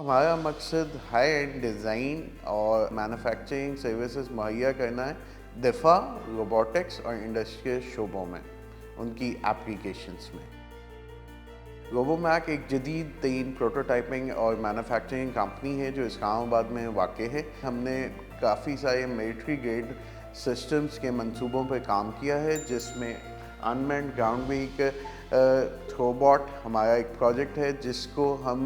हमारा मकसद high and design और मैन्युफैक्चरिंग सर्विसेज मुहैया करना है दिफा, रोबोटिक्स और इंडस्ट्रियल शोबों में, उनकी एप्लीकेशंस में। रोबोमैक एक जदीद तरीन प्रोटोटाइपिंग और मैन्युफैक्चरिंग कंपनी है जो इस्लामाबाद में वाक़ है। हमने काफ़ी सारे मिलिट्री ग्रेड सिस्टम्स के मंसूबों पर काम किया है, जिसमें अनमैन्ड ग्राउंड व्हीकल थ्रोबॉट हमारा एक प्रोजेक्ट है, जिसको हम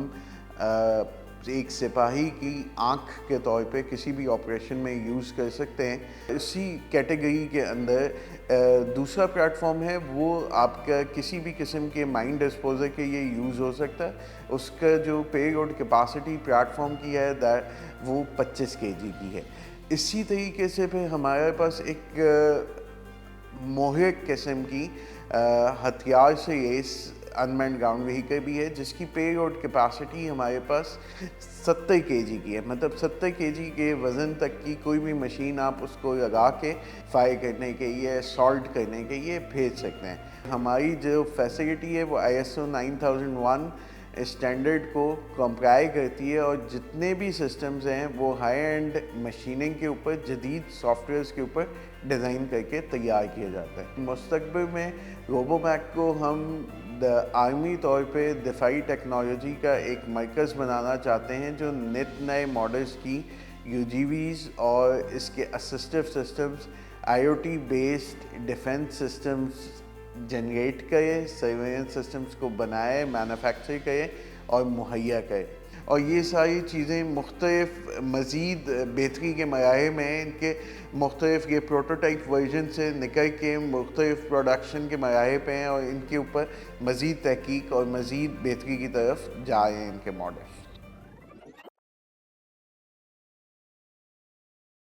एक सिपाही की आँख के तौर पे किसी भी ऑपरेशन में यूज़ कर सकते हैं। इसी कैटेगरी के अंदर दूसरा प्लेटफॉर्म है, वो आपका किसी भी किस्म के माइन डिस्पोजर के लिए यूज़ हो सकता है। उसका जो पेलोड कैपेसिटी प्लेटफॉर्म की है वो 25 केजी की है। इसी तरीके से फिर हमारे पास एक मोहिक किस्म की हथियार से लेस अनमैन्ड ग्राउंड व्हीकल भी है, जिसकी पेलोड कैपेसिटी हमारे पास 70 केजी की है। मतलब 70 केजी के वज़न तक की कोई भी मशीन आप उसको लगा के फायर करने के लिए, असॉल्ट करने के लिए भेज सकते हैं। हमारी जो फैसिलिटी है वो ISO 9001 स्टैंडर्ड को कंप्लाई करती है, और जितने भी सिस्टम्स हैं वो हाई एंड मशीनिंग के ऊपर, जदीद सॉफ्टवेयर्स के ऊपर डिज़ाइन करके तैयार किया जाता है। मुस्तक़बिल में रोबोमैक को हम आर्मी तौर पे दिफाई टेक्नोलॉजी का एक मरकज़ बनाना चाहते हैं, जो नित नए मॉडल्स की UGVs और इसके assistive systems, IoT based defence systems generate करे, सर्वेलेंस सिस्टम्स को बनाए, मैन्युफैक्चर करे और मुहैया करे। और ये सारी चीज़ें मुख्तलिफ मज़ीद बेहतरी के मराहिल में हैं। इनके मुख्तलिफ ये प्रोटोटाइप वर्जन से निकल के मुख्तलिफ प्रोडक्शन के मराहिल पे हैं, और इनके ऊपर मज़ीद तहकीक और मज़ीद बेहतरी की तरफ जा रहे हैं इनके मॉडल।